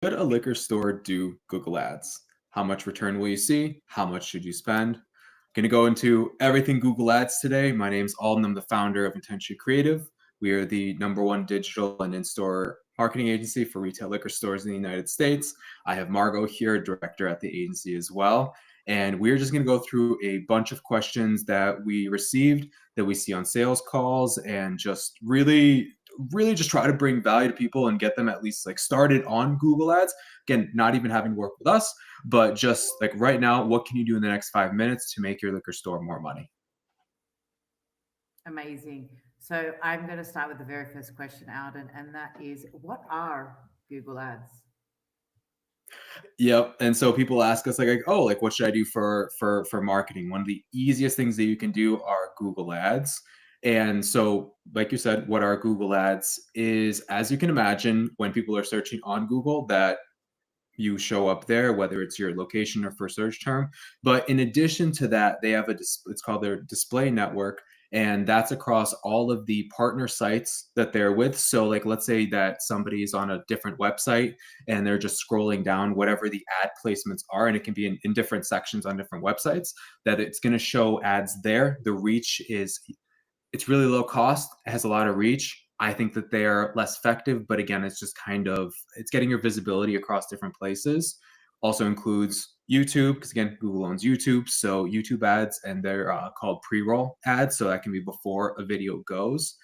Should a liquor store do Google Ads? How much return will you see? How much should you spend? Going to go into everything Google Ads today. My name's Alden. I'm the founder of Intention Creative. We are the #1 digital and in-store marketing agency for retail liquor stores in the United States. I have Margo here, director at the agency as well. And we're just going to go through a bunch of questions that we received that we see on sales calls and just really just try to bring value to people and get them at least like started on Google Ads. Again, not even having to work with us, but just like right now, what can you do in the next 5 minutes to make your liquor store more money? Amazing. So I'm going to start with the very first question, Alden, and that is, what are Google Ads? Yep. And so people ask us like, oh, like what should I do for marketing? One of the easiest things that you can do are Google Ads. And so, like you said, what are Google Ads is, as you can imagine, when people are searching on Google, that you show up there, whether it's your location or for search term. But in addition to that, they have it's called their display network, and that's across all of the partner sites that they're with. So like, let's say that somebody's on a different website and they're just scrolling down whatever the ad placements are, and it can be in different sections on different websites, that it's going to show ads there. The reach is it's really low cost, it has a lot of reach. I think that they're less effective, but again, it's just kind of it's getting your visibility across different places. Also includes YouTube, because again, Google owns YouTube, so YouTube ads, and they're called pre-roll ads, so that can be before a video goes.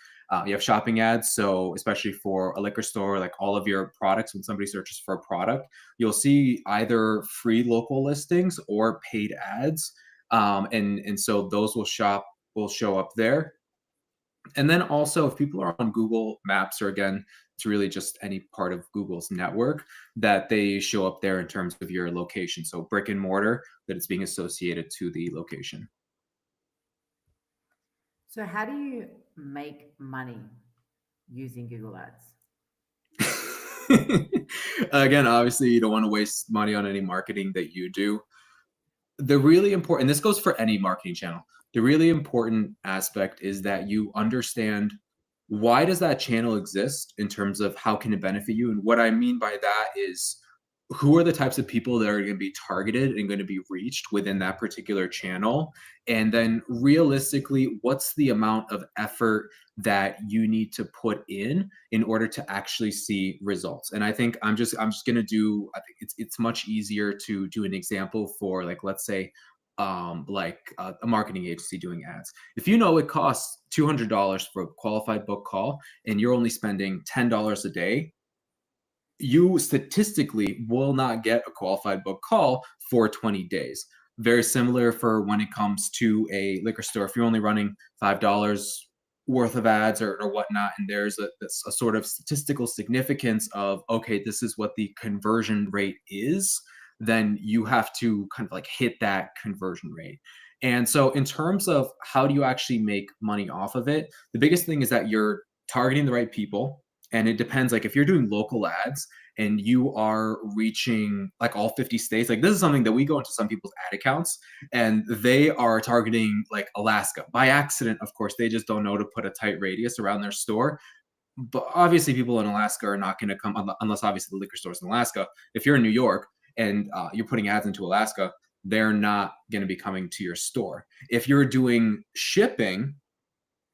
You have shopping ads, so especially for a liquor store, like all of your products, when somebody searches for a product, you'll see either free local listings or paid ads, and so those will show up there. And then also, if people are on Google Maps, or again, it's really just any part of Google's network, that they show up there in terms of your location. So brick and mortar, that it's being associated to the location. So, how do you make money using Google Ads? Again, obviously, you don't want to waste money on any marketing that you do. The really important, and this goes for any marketing channel, the really important aspect is that you understand, why does that channel exist in terms of how can it benefit you. And what I mean by that is, who are the types of people that are going to be targeted and going to be reached within that particular channel, and then realistically, what's the amount of effort that you need to put in order to actually see results. And I think I'm just going to do, I think it's much easier to do an example for, like, let's say like a marketing agency doing ads. If you know it costs $200 for a qualified book call and you're only spending $10 a day, you statistically will not get a qualified book call for 20 days. Very similar for when it comes to a liquor store. If you're only running $5 worth of ads or whatnot, and there's a sort of statistical significance of, okay, this is what the conversion rate is, then you have to kind of like hit that conversion rate. And so, in terms of how do you actually make money off of it, the biggest thing is that you're targeting the right people. And it depends, like if you're doing local ads and you are reaching like all 50 states, like this is something that we go into some people's ad accounts and they are targeting like Alaska by accident. Of course, they just don't know to put a tight radius around their store. But obviously, people in Alaska are not going to come unless obviously the liquor stores in Alaska. If you're in New York and you're putting ads into Alaska, they're not going to be coming to your store. If you're doing shipping,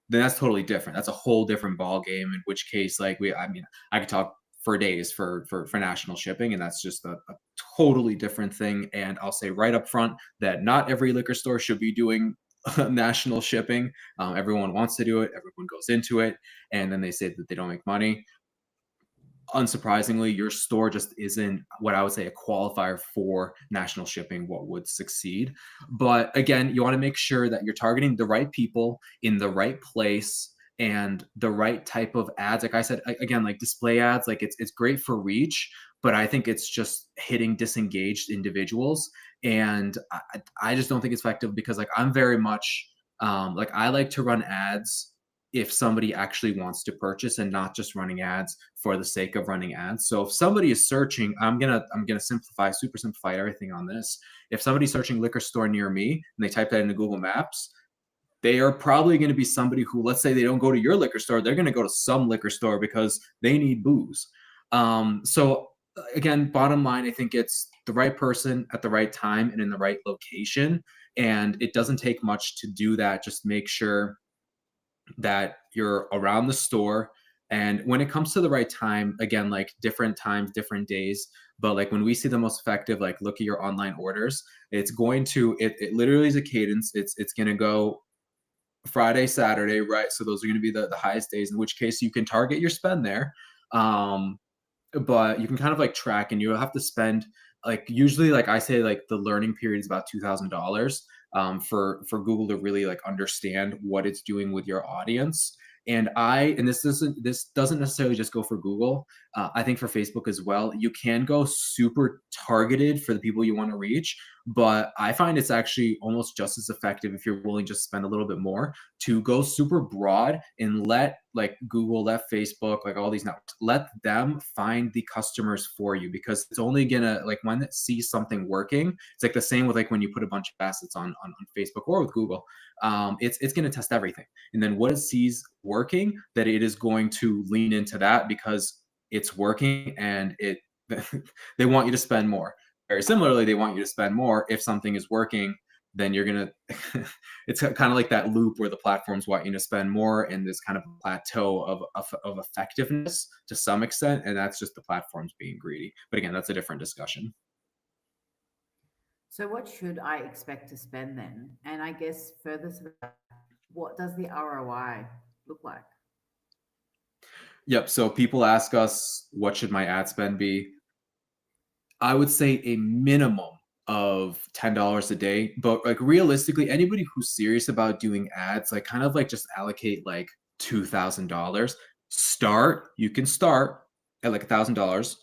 then that's totally different. That's a whole different ball game. In which case, like I mean, I could talk for days for national shipping, and that's just a totally different thing. And I'll say right up front that not every liquor store should be doing national shipping. Everyone wants to do it. Everyone goes into it, and then they say that they don't make money. Unsurprisingly, your store just isn't what I would say a qualifier for national shipping, what would succeed. But again, you want to make sure that you're targeting the right people in the right place and the right type of ads. Like I said, again, like display ads, like it's great for reach, but I think it's just hitting disengaged individuals. And I just don't think it's effective, because like I'm very much like I like to run ads if somebody actually wants to purchase, and not just running ads for the sake of running ads. So if somebody is searching, I'm gonna super simplify everything on this. If somebody's searching liquor store near me and they type that into Google Maps, they are probably going to be somebody who, let's say they don't go to your liquor store, they're going to go to some liquor store because they need booze. So again, bottom line, I think it's the right person at the right time and in the right location. And it doesn't take much to do that. Just make sure that you're around the store. And when it comes to the right time, again, like different times, different days, but like when we see the most effective, like look at your online orders, it's going to, it literally is a cadence. It's going to go Friday, Saturday, right? So those are going to be the highest days, in which case you can target your spend there. Um, but you can kind of like track and you'll have to spend like usually like I say like the learning period is about $2,000 for Google to really like understand what it's doing with your audience. And this doesn't necessarily just go for Google. I think for Facebook as well, you can go super targeted for the people you want to reach, but I find it's actually almost just as effective if you're willing to just spend a little bit more to go super broad and let like Google, let Facebook, like all these networks, let them find the customers for you, because it's only gonna like when it sees something working, it's like the same with like when you put a bunch of assets on Facebook or with Google. It's gonna test everything. And then what it sees working, that it is going to lean into that because it's working and it they want you to spend more. Very similarly, they want you to spend more if something is working, then you're gonna it's kind of like that loop where the platforms want you to spend more and this kind of plateau of effectiveness to some extent, and that's just the platforms being greedy. But again, that's a different discussion. So what should I expect to spend then? And I guess further to that, what does the ROI look like? Yep. So people ask us, what should my ad spend be? I would say a minimum of $10 a day, but like realistically, anybody who's serious about doing ads, like kind of like just allocate like $2,000. You can start at like $1,000,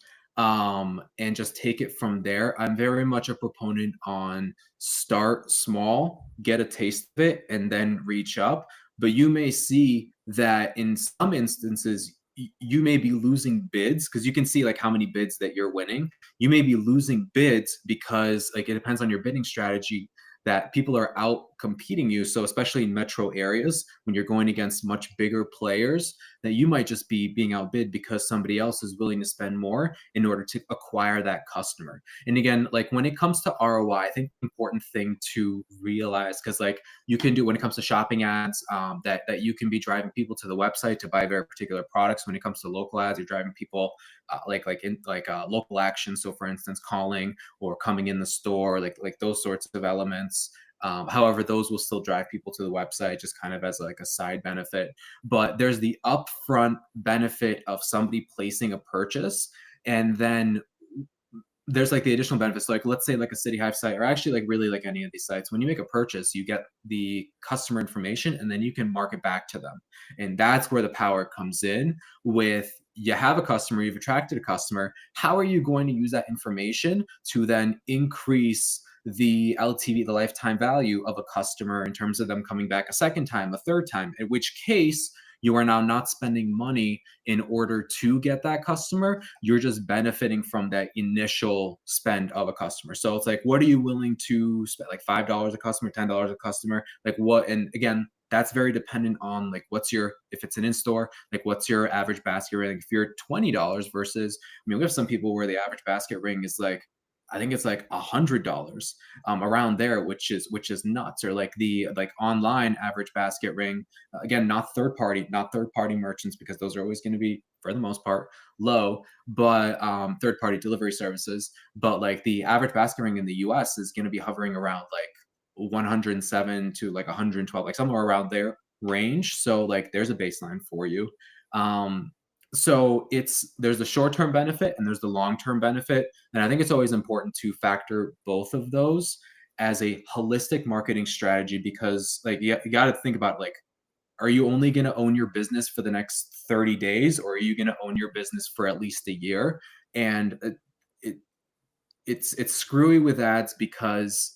and just take it from there. I'm very much a proponent on start small, get a taste of it, and then reach up. But you may see that in some instances, you may be losing bids because you can see like how many bids that you're winning. You may be losing bids because like it depends on your bidding strategy, that people are out competing you. So especially in metro areas, when you're going against much bigger players, that you might just be being outbid because somebody else is willing to spend more in order to acquire that customer. And again, like when it comes to ROI, I think the important thing to realize, because like you can do when it comes to shopping ads, that you can be driving people to the website to buy very particular products. When it comes to local ads, you're driving people local action. So for instance, calling or coming in the store, like those sorts of elements. However, those will still drive people to the website just kind of as like a side benefit. But there's the upfront benefit of somebody placing a purchase, and then there's like the additional benefits. Like let's say like a City Hive site, or actually like really like any of these sites, when you make a purchase, you get the customer information and then you can market back to them. And that's where the power comes in. With you have a customer, you've attracted a customer, how are you going to use that information to then increase the LTV, the lifetime value of a customer, in terms of them coming back a second time, a third time, in which case you are now not spending money in order to get that customer. You're just benefiting from that initial spend of a customer. So it's like, what are you willing to spend? Like $5 a customer, $10 a customer? Like what? And again, that's very dependent on like what's your, if it's an in-store, like what's your average basket ring? Like if you're $20 versus, I mean, we have some people where the average basket ring is like, I think it's like $100, around there, which is nuts. Or like the like online average basket ring, again, not third party merchants, because those are always going to be for the most part low, but third party delivery services. But like the average basket ring in the US is going to be hovering around like 107 to like 112, like somewhere around there range. So like there's a baseline for you. So there's the short-term benefit and there's the long-term benefit. And I think it's always important to factor both of those as a holistic marketing strategy, because like you got to think about like, are you only going to own your business for the next 30 days, or are you going to own your business for at least a year? And it, it's screwy with ads because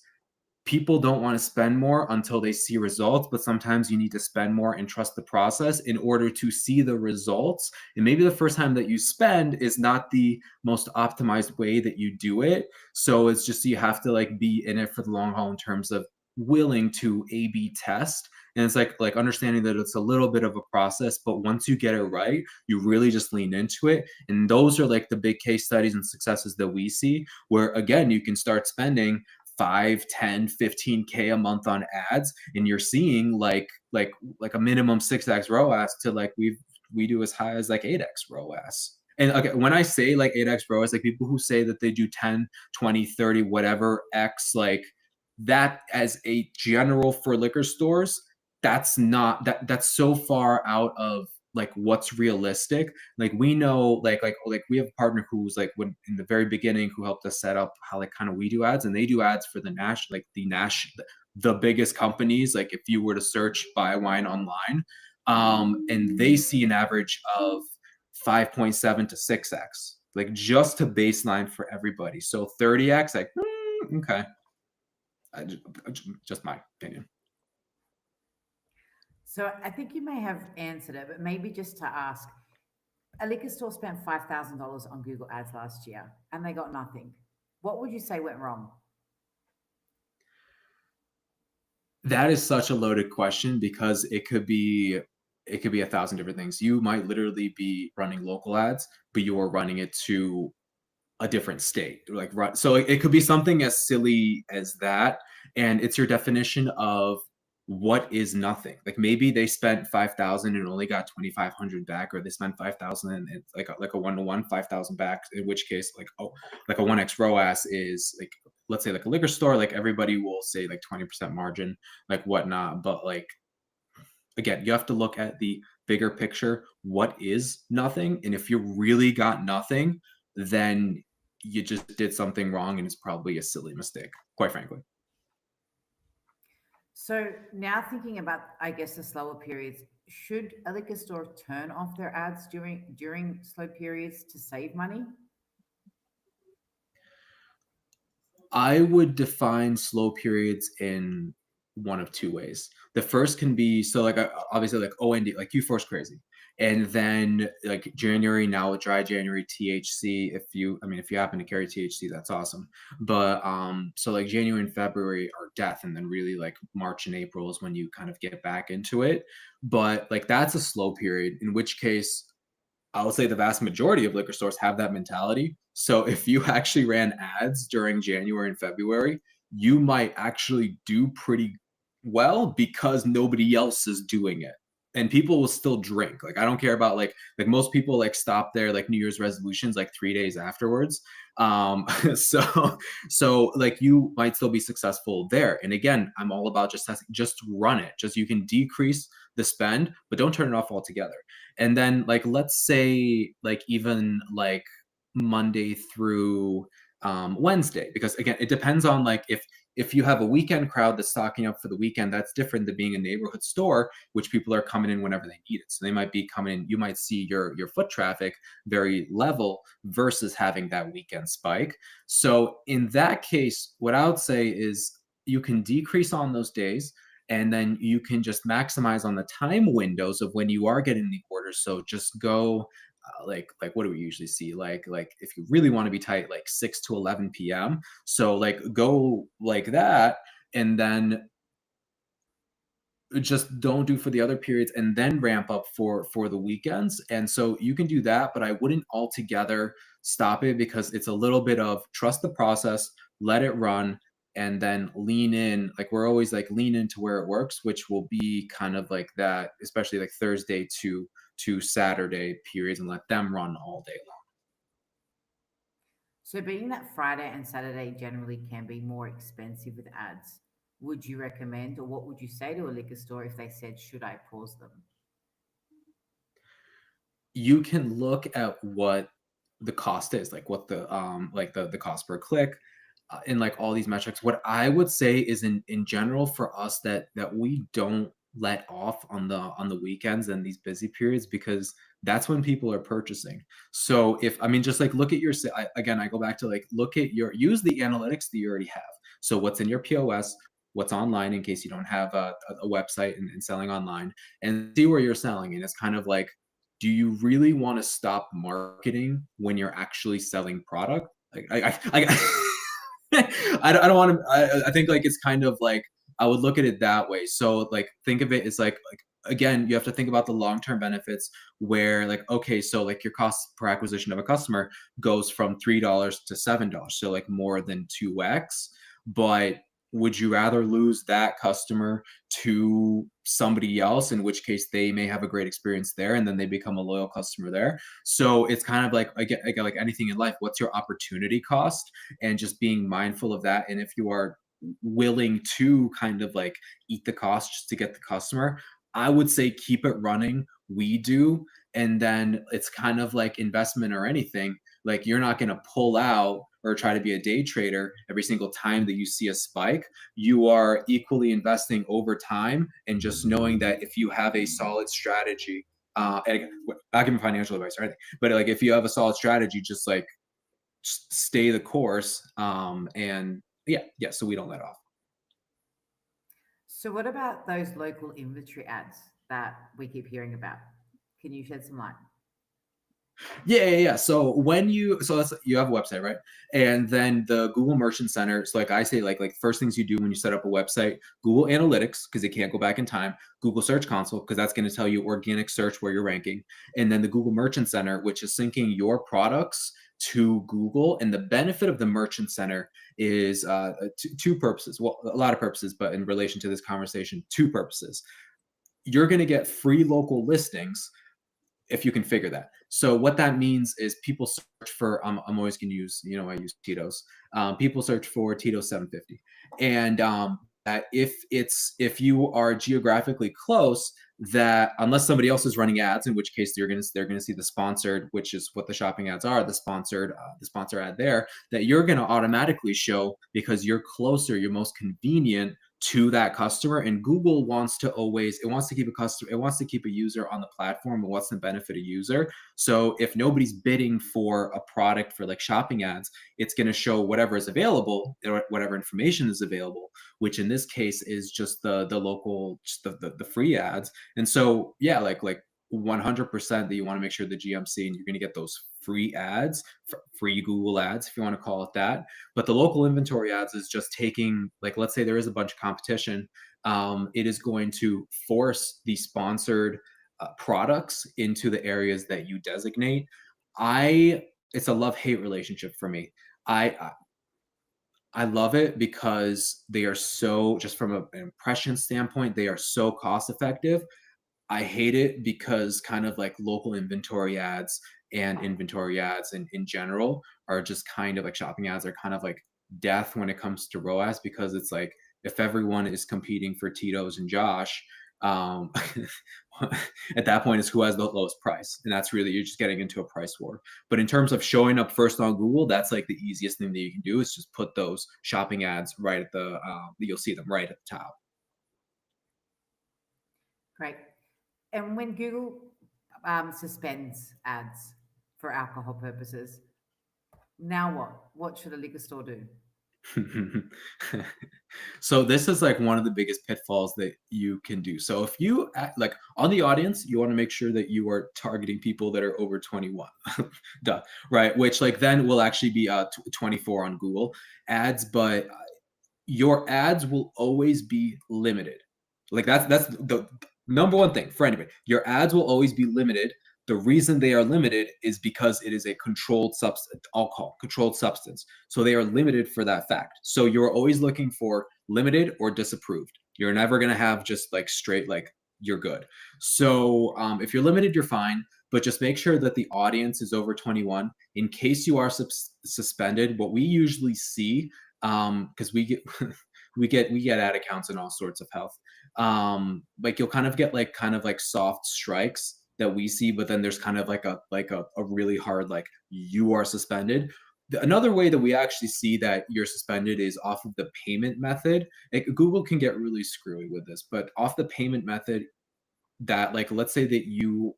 people don't want to spend more until they see results, but sometimes you need to spend more and trust the process in order to see the results. And maybe the first time that you spend is not the most optimized way that you do it. So it's just, you have to like be in it for the long haul in terms of willing to A/B test And it's like understanding that it's a little bit of a process, but once you get it right, you really just lean into it. And those are like the big case studies and successes that we see, where again, you can start spending 5, 10, 15K a month on ads, and you're seeing like a minimum 6x ROAS to like we do as high as like 8x ROAS. And okay, when I say like 8x ROAS, like people who say that they do 10, 20, 30, whatever X, like that as a general for liquor stores, that's so far out of like what's realistic. Like we know like we have a partner who's like when in the very beginning who helped us set up how like kind of we do ads, and they do ads for the the biggest companies. Like if you were to search buy wine online, and they see an average of 5.7 to 6x, like just to baseline for everybody. So 30x, like okay, just my opinion. So I think you may have answered it, but maybe just to ask, a liquor store spent $5,000 on Google Ads last year and they got nothing. What would you say went wrong? That is such a loaded question because it could be a thousand different things. You might literally be running local ads, but you are running it to a different state. Like so it could be something as silly as that, and it's your definition of what is nothing. Like maybe they spent 5,000 and only got 2,500 back, or they spent 5,000 and it's like a 1-to-1 5,000 back. In which case, like like a 1x ROAS is like, let's say like a liquor store, like everybody will say like 20% margin, like whatnot. But like again, you have to look at the bigger picture. What is nothing? And if you really got nothing, then you just did something wrong, and it's probably a silly mistake, quite frankly. So now thinking about, I guess, the slower periods, should a liquor store turn off their ads during slow periods to save money? I would define slow periods in one of two ways. The first can be so like obviously like OND, like Q4's crazy. And then like January, now dry January THC. If you happen to carry THC, that's awesome. But so like January and February are death, and then really like March and April is when you kind of get back into it. But like that's a slow period, in which case I would say the vast majority of liquor stores have that mentality. So if you actually ran ads during January and February, you might actually do pretty well because nobody else is doing it. And people will still drink. Like I don't care about like most people like stop their like New Year's resolutions like 3 days afterwards. So so like you might still be successful there. And again, I'm all about just testing, just run it. Just you can decrease the spend, but don't turn it off altogether. And then like let's say like even like Monday through Wednesday, because again it depends on like if you have a weekend crowd that's stocking up for the weekend, that's different than being a neighborhood store, which people are coming in whenever they need it. So they might be coming in, you might see your foot traffic very level versus having that weekend spike. So in that case, what I would say is you can decrease on those days, and then you can just maximize on the time windows of when you are getting the orders. So just go like what do we usually see, like if you really want to be tight, like 6 to 11 p.m. So like go like that, and then just don't do for the other periods, and then ramp up for the weekends. And so you can do that, but I wouldn't altogether stop it, because it's a little bit of trust the process, let it run, and then lean in. Like we're always like lean into where it works, which will be kind of like that, especially like Thursday to Saturday periods, and let them run all day long. So being that Friday and Saturday generally can be more expensive with ads, would you recommend, or what would you say to a liquor store if they said, should I pause them? You can look at what the cost is, like what the cost per click, and like all these metrics. What I would say is in general for us, that we don't let off on the weekends and these busy periods, because that's when people are purchasing. So if I mean just like look at your again, I go back to like look at your use the analytics that you already have. So what's in your POS, what's online in case you don't have a website and selling online, and see where you're selling. And it's kind of like, do you really want to stop marketing when you're actually selling product? Like I don't want to. I think like it's kind of like I would look at it that way. So like think of it as like again, you have to think about the long-term benefits where like, okay, so like your cost per acquisition of a customer goes from $3 to $7. So like more than 2x. But would you rather lose that customer to somebody else, in which case they may have a great experience there and then they become a loyal customer there? So it's kind of like again like anything in life, what's your opportunity cost? And just being mindful of that. And if you are willing to kind of like eat the cost just to get the customer, I would say keep it running. We do. And then it's kind of like investment or anything. Like you're not going to pull out or try to be a day trader every single time that you see a spike. You are equally investing over time and just knowing that if you have a solid strategy, and again, not giving financial advice or anything, but like if you have a solid strategy, just like stay the course. And yeah, so we don't let off. So, what about those local inventory ads that we keep hearing about? Can you shed some light? Yeah. So when you so that's you have a website, right? And then the Google Merchant Center. So like I say, like first things you do when you set up a website, Google Analytics, because it can't go back in time, Google Search Console, because that's going to tell you organic search where you're ranking, and then the Google Merchant Center, which is syncing your products to Google. And the benefit of the Merchant Center is two purposes. Well, a lot of purposes, but in relation to this conversation, two purposes. You're going to get free local listings if you can figure that. So what that means is people search for I'm always going to use, I use Tito's. People search for Tito's 750, and that if you are geographically close, that unless somebody else is running ads, in which case they're gonna see the sponsored, which is what the shopping ads are, the sponsor ad there, that you're gonna automatically show because you're closer, you're most convenient to that customer. And Google wants to always, it wants to keep a customer, it wants to keep a user on the platform. It wants to benefit a user. So if nobody's bidding for a product for like shopping ads, it's going to show whatever is available, whatever information is available, which in this case is just the local, just the free ads. And so yeah, like 100% that you want to make sure the GMC, and you're going to get those free ads, free Google ads, if you want to call it that. But the local inventory ads is just taking, like, let's say there is a bunch of competition. It is going to force the sponsored products into the areas that you designate. It's a love-hate relationship for me. I love it because they are so, just from an impression standpoint, they are so cost effective. I hate it because kind of like local inventory ads and inventory ads in general are just kind of like shopping ads are kind of like death when it comes to ROAS, because it's like if everyone is competing for Tito's and Josh, um, at that point it's who has the lowest price. And that's really, you're just getting into a price war. But in terms of showing up first on Google, that's like the easiest thing that you can do is just put those shopping ads right at you'll see them right at the top. Great. And when Google suspends ads for alcohol purposes, now what? What should a liquor store do? So this is like one of the biggest pitfalls that you can do. So if you like on the audience, you want to make sure that you are targeting people that are over 21. Duh, right? Which like then will actually be 24 on Google ads, but your ads will always be limited. Like that's the number one thing for anybody. Your ads will always be limited. The reason they are limited is because it is a controlled substance, alcohol, controlled substance. So they are limited for that fact. So you're always looking for limited or disapproved. You're never going to have just like straight, like you're good. So if you're limited, you're fine. But just make sure that the audience is over 21. In case you are suspended, what we usually see, because we get we get ad accounts in all sorts of health. Like you'll kind of get like soft strikes that we see, but then there's kind of like a really hard, like you are suspended. Another way that we actually see that you're suspended is off of the payment method. Like Google can get really screwy with this, but off the payment method, that like let's say that you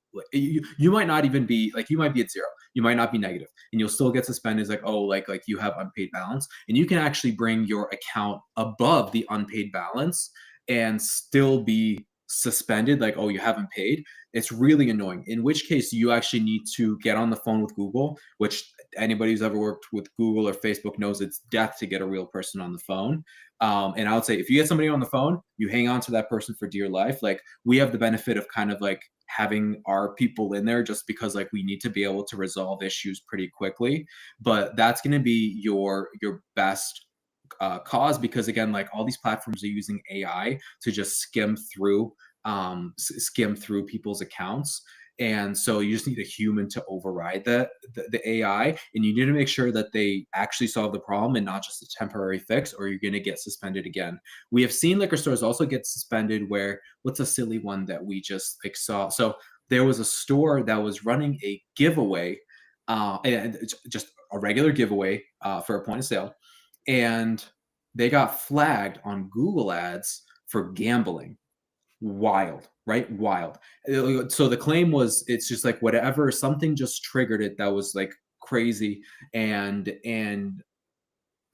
might not even be like, you might be at zero, you might not be negative, and you'll still get suspended. It's like, oh, like you have unpaid balance, and you can actually bring your account above the unpaid balance and still be suspended, like, oh, you haven't paid. It's really annoying, in which case you actually need to get on the phone with Google, which anybody who's ever worked with Google or Facebook knows it's death to get a real person on the phone. And I would say if you get somebody on the phone, you hang on to that person for dear life. Like we have the benefit of kind of like having our people in there just because like we need to be able to resolve issues pretty quickly. But that's going to be your best cause, because again, like all these platforms are using AI to just skim through people's accounts. And so you just need a human to override the AI, and you need to make sure that they actually solve the problem and not just a temporary fix, or you're going to get suspended again. We have seen liquor stores also get suspended where, what's a silly one that we just like saw? So there was a store that was running a giveaway, and it's just a regular giveaway for a point of sale, and they got flagged on Google Ads for gambling. Wild, right? Wild. So the claim was it's just like whatever, something just triggered it that was like crazy. And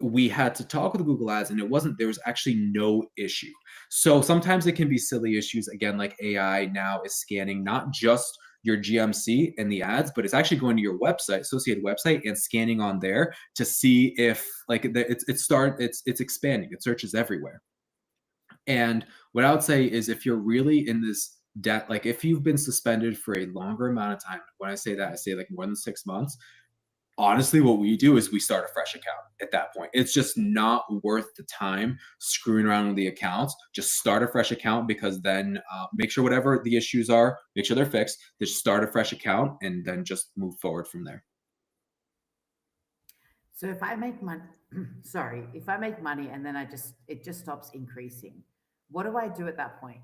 we had to talk with Google Ads, and there was actually no issue. So sometimes it can be silly issues. Again, like AI now is scanning not just your GMC and the ads, but it's actually going to your website, associated website, and scanning on there to see if like it's expanding. It searches everywhere. And what I would say is if you're really in this debt, like if you've been suspended for a longer amount of time, when I say that, I say like more than 6 months. Honestly, what we do is we start a fresh account at that point. It's just not worth the time screwing around with the accounts. Just start a fresh account, because then make sure whatever the issues are, make sure they're fixed. Just start a fresh account and then just move forward from there. So if I make money, sorry, if I make money and then it just stops increasing, what do I do at that point?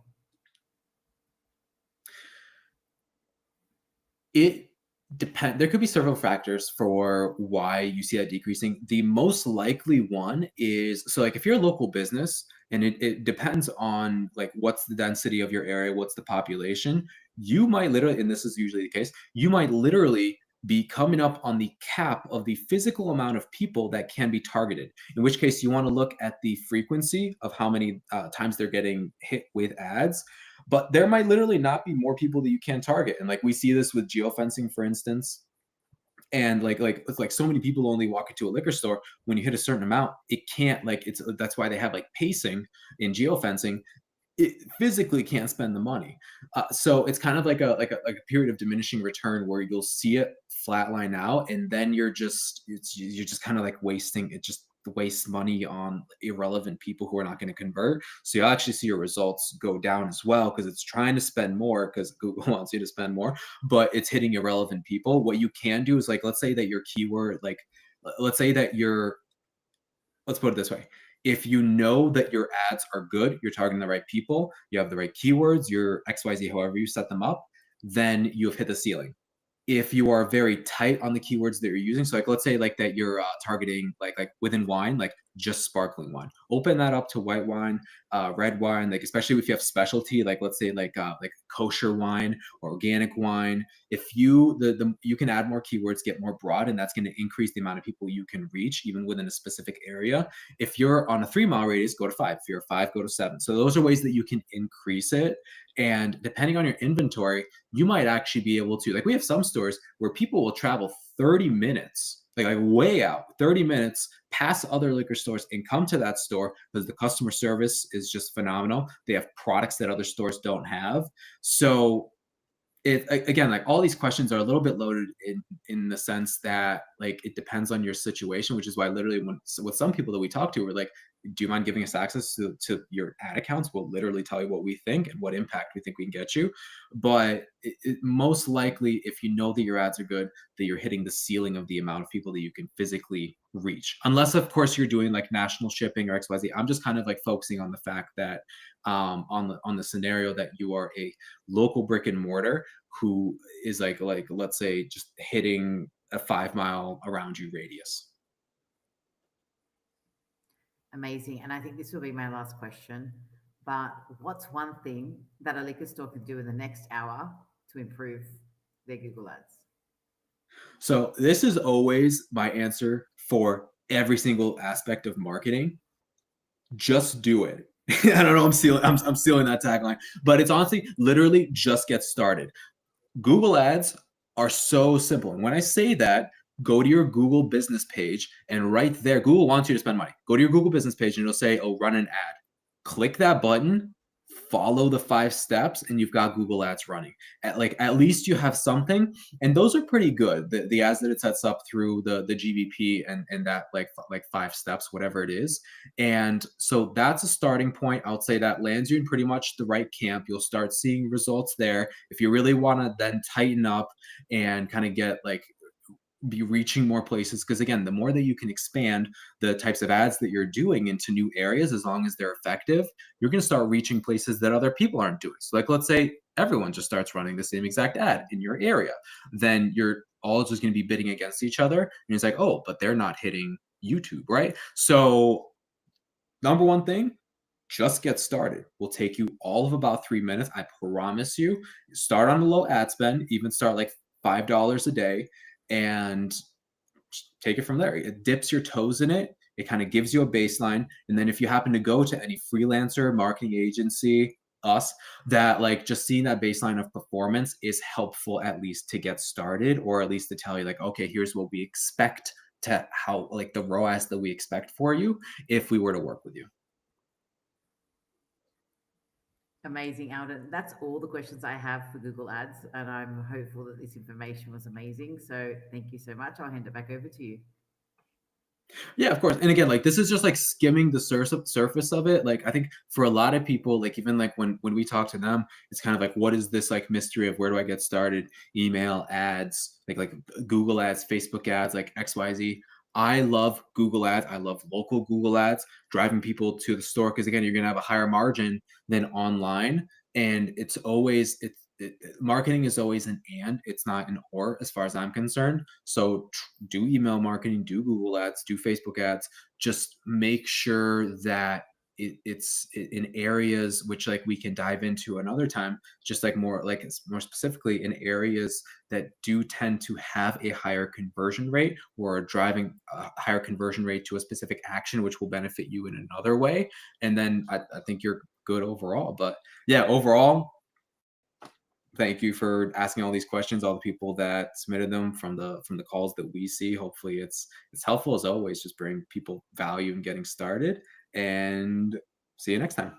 It depends. There could be several factors for why you see that decreasing. The most likely one is, so like if you're a local business, and it depends on like what's the density of your area, what's the population, you might literally, and this is usually the case, you might literally be coming up on the cap of the physical amount of people that can be targeted, in which case you want to look at the frequency of how many times they're getting hit with ads. But there might literally not be more people that you can target. And like we see this with geofencing, for instance. And it's like so many people only walk into a liquor store. When you hit a certain amount, it can't, like, it's that's why they have like pacing in geofencing. It physically can't spend the money. So it's kind of like a period of diminishing return where you'll see it flatline out, and then you're just kind of like wasting it, just waste money on irrelevant people who are not going to convert. So you'll actually see your results go down as well, because it's trying to spend more because Google wants you to spend more, but it's hitting irrelevant people. What you can do is, like, let's say that your keyword, like, let's say that let's put it this way. If you know that your ads are good, you're targeting the right people, you have the right keywords, your XYZ, however you set them up, then you've hit the ceiling. If you are very tight on the keywords that you're using, so like let's say like that you're targeting like within wine, like just sparkling wine, open that up to white wine, red wine, like especially if you have specialty, like let's say like kosher wine or organic wine. If you can add more keywords, get more broad, and that's going to increase the amount of people you can reach even within a specific area. If you're on a 3 mile radius, go to 5. If you're a 5, go to 7. So those are ways that you can increase it. And depending on your inventory, you might actually be able to, like, we have some stores where people will travel 30 minutes, like way out, 30 minutes past other liquor stores, and come to that store because the customer service is just phenomenal. They have products that other stores don't have. So again, like all these questions are a little bit loaded in the sense that like it depends on your situation, which is why literally with some people that we talk to, we're like, do you mind giving us access to your ad accounts? We'll literally tell you what we think and what impact we think we can get you. But most likely, if you know that your ads are good, that you're hitting the ceiling of the amount of people that you can physically reach. Unless, of course, you're doing like national shipping or XYZ. I'm just kind of like focusing on the fact that on the scenario that you are a local brick and mortar who is like let's say just hitting a 5 mile around you radius. Amazing. And I think this will be my last question. But what's one thing that a liquor store could do in the next hour to improve their Google Ads? So this is always my answer for every single aspect of marketing. Just do it. I don't know. I'm stealing that tagline, but it's honestly literally just get started. Google Ads are so simple. And when I say that, go to your Google business page, and right there, Google wants you to spend money. Go to your Google business page and it'll say, oh, run an ad. Click that button, follow the 5 steps, and you've got Google ads running. At least you have something. And those are pretty good. The ads that it sets up through the GBP and that like 5 steps, whatever it is. And so that's a starting point. I would say that lands you in pretty much the right camp. You'll start seeing results there. If you really want to then tighten up and kind of get like be reaching more places, because again, the more that you can expand the types of ads that you're doing into new areas, as long as they're effective, you're going to start reaching places that other people aren't doing. So like, let's say everyone just starts running the same exact ad in your area, then you're all just going to be bidding against each other, and it's like, oh, but they're not hitting YouTube, right? So number one thing, just get started. Will take you all of about 3 minutes. I promise you. Start on a low ad spend, even start like $5 a day, and take it from there. It dips your toes in it. It kind of gives you a baseline. And then if you happen to go to any freelancer, marketing agency, us, that like just seeing that baseline of performance is helpful, at least to get started, or at least to tell you like, okay, here's what we expect to how like the ROAS that we expect for you if we were to work with you. Amazing, Alden. That's all the questions I have for Google Ads, and I'm hopeful that this information was amazing. So thank you so much. I'll hand it back over to you. Yeah, of course. And again, like this is just like skimming the surface of it. Like I think for a lot of people, like even like when we talk to them, it's kind of like, what is this like mystery of where do I get started? Email ads, like Google ads, Facebook ads, like XYZ. I love Google ads. I love local Google ads, driving people to the store, because again, you're gonna have a higher margin than online. And it's always marketing is always an and, it's not an or, as far as I'm concerned. So do email marketing, do Google ads, do Facebook ads. Just make sure that it's in areas which like we can dive into another time, just like more specifically in areas that do tend to have a higher conversion rate, or driving a higher conversion rate to a specific action which will benefit you in another way. And then I think you're good overall. But yeah, overall, thank you for asking all these questions, all the people that submitted them from the calls that we see. Hopefully it's helpful. As always, just bring people value in getting started, and see you next time.